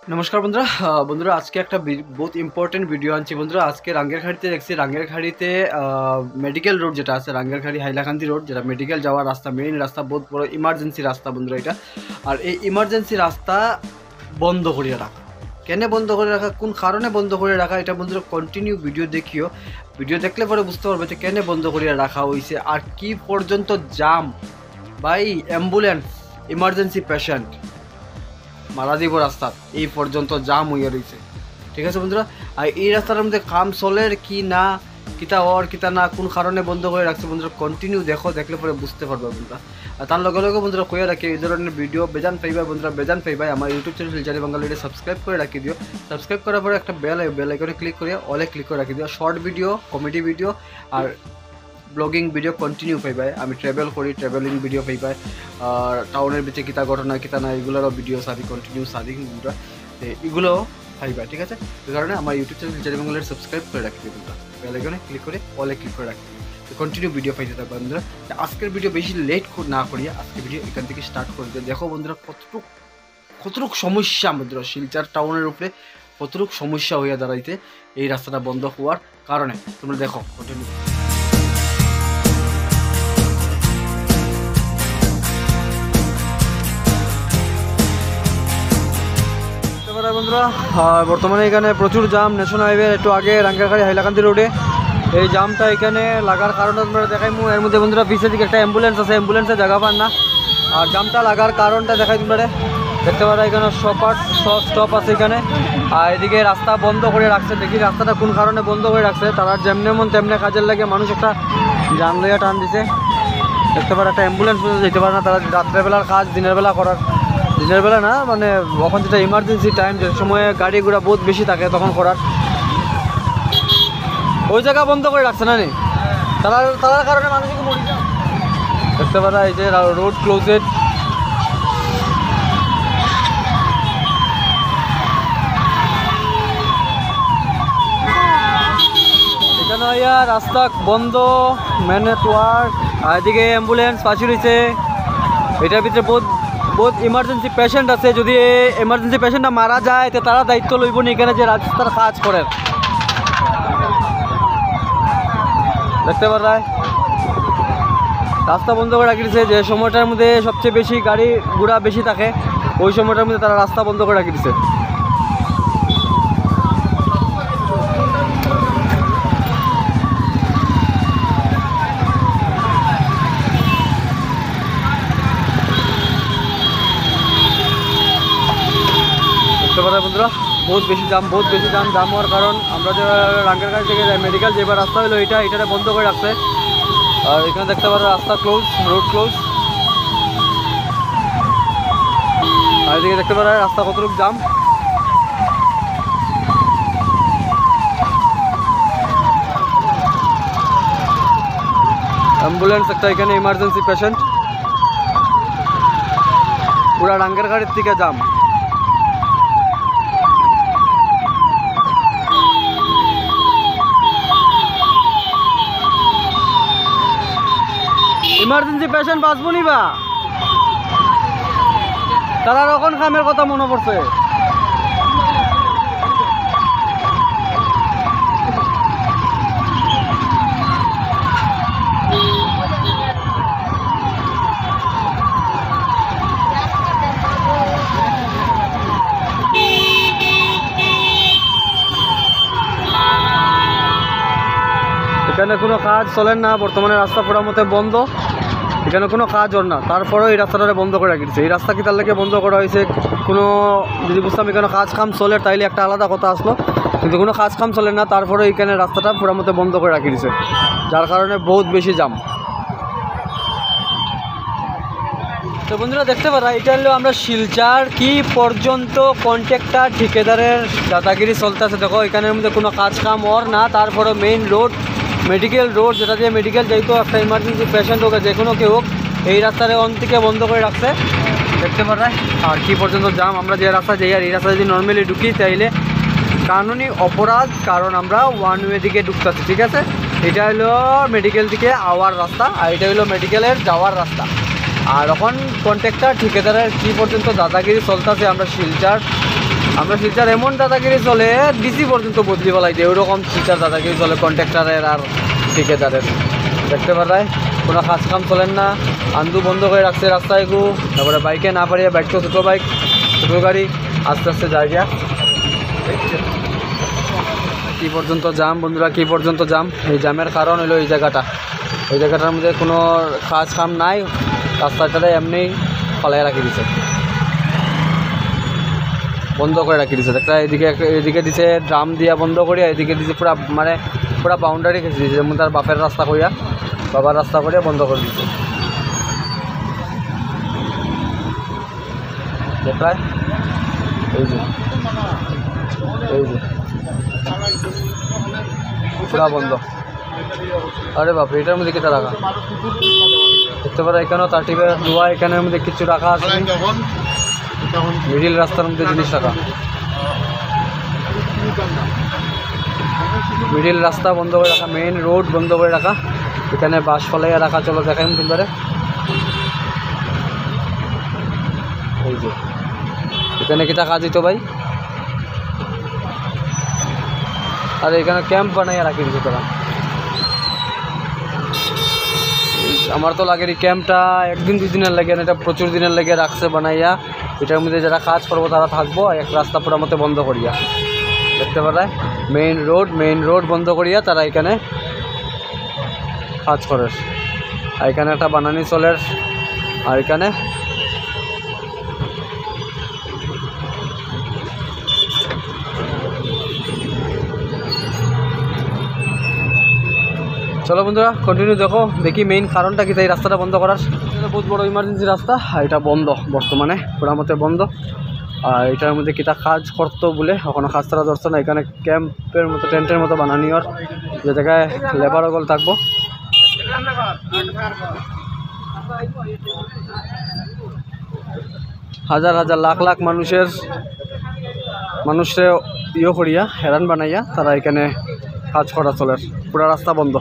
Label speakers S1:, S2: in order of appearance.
S1: নমস্কার বন্ধুরা। বন্ধুরা আজকে একটা বহুত ইম্পর্টেন্ট ভিডিও আনছি বন্ধুরা। আজকে রাঙ্গেরখাড়িতে দেখছি, রাঙ্গেরখাড়িতে মেডিকেল রোড যেটা আছে, রাঙ্গেরখাড়ি হাইলাকান্দি রোড, যেটা মেডিকেল যাওয়ার রাস্তা, মেইন রাস্তা, বহুত বড় ইমার্জেন্সি রাস্তা বন্ধুরা এটা। আর এই ইমার্জেন্সি রাস্তা বন্ধ করিয়ে রাখা, কেন বন্ধ করে রাখা, কোন কারণে বন্ধ করে রাখা, এটা বন্ধুরা কন্টিনিউ ভিডিও দেখিও। ভিডিও দেখলে পরে বুঝতে পারবে যে কেন বন্ধ করিয়ে রাখা হয়েছে আর কি পর্যন্ত জাম। ভাই অ্যাম্বুলেন্স, ইমার্জেন্সি পেশেন্ট মারা দিব রাস্তা, এই পর্যন্ত জাম হইয়া রয়েছে। ঠিক আছে বন্ধুরা, আর এই রাস্তার মধ্যে কাম চলের কি না, কিতা হওয়ার কিতা না, কোন কারণে বন্ধ করে রাখছে বন্ধুরা কন্টিনিউ দেখো, দেখলে পরে বুঝতে পারবে বন্ধুরা। আর তার লগে লগে বন্ধুরা কইয়া রাখি, এই ধরনের ভিডিও বেজান পাইবা বন্ধুরা, বেজান পাইবা। আমার ইউটিউব চ্যানেল শিলচারি বাঙালিটা সাবস্ক্রাইব করে রাখি দিও। সাবস্ক্রাইব করার পরে একটা বেল আইকনে ক্লিক করে অলে ক্লিক করে রাখি দিও। শর্ট ভিডিও, কমেডি ভিডিও আর ব্লগিং ভিডিও কন্টিনিউ পাইবাই। আমি ট্রাভেল করি, ট্রাভেলিং ভিডিও পাইবাই। আর টাউনের ভিতরে কিতা ঘটনা কিতা না এগুলোরও ভিডিও সারি, কন্টিনিউ সারি এগুলো পাইবা। ঠিক আছে, এই কারণে আমার ইউটিউব চ্যানেল শিলচারি বাঙালিটা সাবস্ক্রাইব করে রাখি দিও বন্ধুরা। বেল আইকনে ক্লিক করে অলে ক্লিক করে রাখি দিও, কন্টিনিউ ভিডিও পাইতে থাকবে বন্ধুরা। আজকের ভিডিও বেশি লেট না করিয়া আজকের ভিডিও এখান থেকে স্টার্ট করে দিও। দেখো বন্ধুরা কতটুক সমস্যা বন্ধুরা, শিলচর টাউনের উপরে কতটুক সমস্যা হইয়া দাঁড়াইতে এই রাস্তাটা বন্ধ হওয়ার কারণে। তোমরা দেখো কন্টিনিউ। বন্ধুরা বর্তমানে এখানে প্রচুর জাম, ন্যাশনাল হাইওয়ে একটু আগে রাঙ্গেরখাড়ি হাইলাকান্দি রোডে। এই জামটা এখানে লাগার কারণে তোমরা দেখাই মু, এর মধ্যে বন্ধুরা পিছের দিকে একটা অ্যাম্বুলেন্স আছে, অ্যাম্বুলেন্সে জায়গা পান না। আর জামটা লাগার কারণটা দেখাই তোমরা দেখতে পারো, এখানে স্টপ আছে এখানে। আর এদিকে রাস্তা বন্ধ করে রাখছে, দেখি রাস্তাটা কোন কারণে বন্ধ করে রাখছে। তারা যেমনে মন তেমনে কাজের লাগে মানুষ একটা জান লইয়া টান দিছে। দেখতে পারো একটা অ্যাম্বুলেন্স যেতে পারে না, তারা রাত্রেবেলার কাজ দিনের বেলা করার, দিনের বেলা না মানে এখন যেটা ইমার্জেন্সি টাইম, যে সময়ে গাড়ি ঘোড়া বহুত বেশি থাকে তখন করার, ওই জায়গা বন্ধ করে রাখছে না নি তার কারণে মানুষকে মরি যায়। দেখতে পারা এই যে রোড ক্লোজেড। এখানে রাস্তা বন্ধ, মেন নেটওয়ার্ক, আর এদিকে অ্যাম্বুলেন্স পাশে রয়েছে। এটার ভিতরে বহুত ইমার্জেন্সি পেশেন্ট আছে, যদি এমার্জেন্সি পেশেন্টটা মারা যায় তো তারা দায়িত্ব লইব নি এখানে যে রাস্তার কাজ করে। দেখতে পারায় রাস্তা বন্ধ করে রাখি দিচ্ছে, যে সময়টার মধ্যে সবচেয়ে বেশি গাড়ি ঘোড়া বেশি থাকে ওই সময়টার মধ্যে তারা রাস্তা বন্ধ করে রাখি দিচ্ছে। দেখতে পারে বন্ধুরা বহুত বেশি জাম জাম হওয়ার কারণ আমরা যে রাঙ্গেরখাড়ি থেকে মেডিকেল যেবার রাস্তা হলো এটা বন্ধ করে রাখছে। আর এখানে দেখতে পারো রাস্তা ক্লোজ, রোড ক্লোজ। আর এদিকে দেখতে পারো রাস্তা কতটুকু জাম। অ্যাম্বুলেন্স একটা এখানে ইমার্জেন্সি পেশেন্ট, পুরা রাঙ্গেরখাড়ির থেকে জাম। ইমার্জেন্সি পেশেন্ট বাঁচবো নি বা তারা রকম খামের কথা মনে পড়ছে। এখানে কোনো কাজ চলেন না বর্তমানে, রাস্তা পুরো মতো বন্ধ, এখানে কোনো কাজ ওর না। তারপরেও এই রাস্তাটা বন্ধ করে রাখি দিচ্ছে। এই রাস্তা কি তার লেগে বন্ধ করা হয়েছে, কোনো যদি বুঝতাম এখানে কাজ কাম চলে তাইলে একটা আলাদা কথা আসলো, কিন্তু কোনো কাজ কাম চলে না, তারপরেও এখানে রাস্তাটা পুরো মতো বন্ধ করে রাখি দিচ্ছে, যার কারণে বহুত বেশি জাম। তো বন্ধুরা দেখতে পারা, এটা হলো আমরা শিলচর কি পর্যন্ত কন্ট্রাক্টর ঠিকাদারের দাদাগিরি চলতেছে। দেখো এখানের মধ্যে কোনো কাজ কাম ওর না, তারপরে মেইন রোড মেডিকেল রোড, যেটা দিয়ে মেডিকেল যাইতো একটা ইমার্জেন্সি পেশেন্ট হোক যে কোনো কেউ হোক, এই রাস্তার অন থেকে বন্ধ করে রাখছে। দেখতে পারায় আর কি পর্যন্ত জাম। আমরা যে রাস্তা যাই আর এই রাস্তা যদি নর্মালি ঢুকি তাইলে কানুনি অপরাধ, কারণ আমরা ওয়ান ওয়ে দিকে ঢুকতেছি। ঠিক আছে, এটা হলো মেডিকেল দিকে আওয়ার রাস্তা আর এটা হলো মেডিকেলের যাওয়ার রাস্তা। আর এখন কন্ট্রাক্টর ঠিকাদারের কি পর্যন্ত দাদাগিরি চলতেছে আমরা শিলচর আমরা শিলচর এমন দাদাগিরি চলে ডিসি পর্যন্ত বদলি ফেলাই দিয়ে ওইরকম শিলচর দাদাগিরি চলে কন্ট্রাক্টরের আর ঠিকাদারের। দেখতে পারায় কোনো কাজ কাম চলেন না, আন্দু বন্ধ করে রাখছে রাস্তায় গু, তারপরে বাইকে না পারিয়ে বাইক তো ছোটো বাইক ছোটো গাড়ি আস্তে আস্তে যায় গিয়া। কী পর্যন্ত জাম বন্ধুরা, কী পর্যন্ত জাম। এই জামের কারণ হলো এই জায়গাটার মধ্যে কোনো কাজ কাম নাই, রাস্তাটাতে এমনি ফলাই রাখি দিছে, বন্ধ করে রাখি দিছে। একটা এদিকে দিছে ড্রাম দিয়া বন্ধ করিয়া, এদিকে দিছে পুরা মানে পুরা বাউন্ডারি খেঁচে দিয়েছে, যেমন তার বাপের রাস্তা করিয়া বাবার রাস্তা করিয়া বন্ধ করে দিচ্ছে। দেখায় এই যে পুরা বন্ধ। আরে বাপ, এটার মধ্যে কেটে রাখা দেখতে পারা, এখানেও 30 ধোয়া, এখানের মধ্যে কিছু রাখা আছে, মিডিল রাস্তার মধ্যে জিনিস রাখা, মিডিল রাস্তা বন্ধ করে রাখা, মেইন রোড বন্ধ করে রাখা, এখানে বাস ফলাইয়া রাখা। চলো দেখাই তোমরা, এই যে এখানে কিটা কাজ হইতো ভাই, আর এখানে ক্যাম্প বানাইয়া রাখি দিচ্ছে তারা। আমার তো লাগে এই ক্যাম্পটা একদিন 2 দিনের লাগে না, এটা প্রচুর দিনের লাগে রাখছে বানাইয়া। এটার মধ্যে যারা কাজ করবো তারা থাকবো, এক রাস্তা পুরো মতো বন্ধ করিয়া। দেখতে পারায় মেইন রোড বন্ধ করিয়া তারা এখানে কাজ করে। আর এখানে একটা বানানি চলের, আর এখানে চলো বন্ধুরা কন্টিনিউ দেখি মেইন কারণটা কি তাই রাস্তাটা বন্ধ করার। এটা বহুত বড় ইমার্জেন্সি রাস্তা, আর এটা বন্ধ বর্তমানে পুরা মতে বন্ধ। আর এটার মধ্যে কিটা কাজ করতো বলে এখনো কাজ তারা ধরছে না। এখানে ক্যাম্পের মতো টেন্টের মতো বানানি, আর যে জায়গায় লেবার গল থাকবো। হাজার হাজার লাখ লাখ মানুষের ইয়ে করিয়া হেরান বানাইয়া তারা এখানে কাজ করা চলে। পুরা রাস্তা বন্ধ।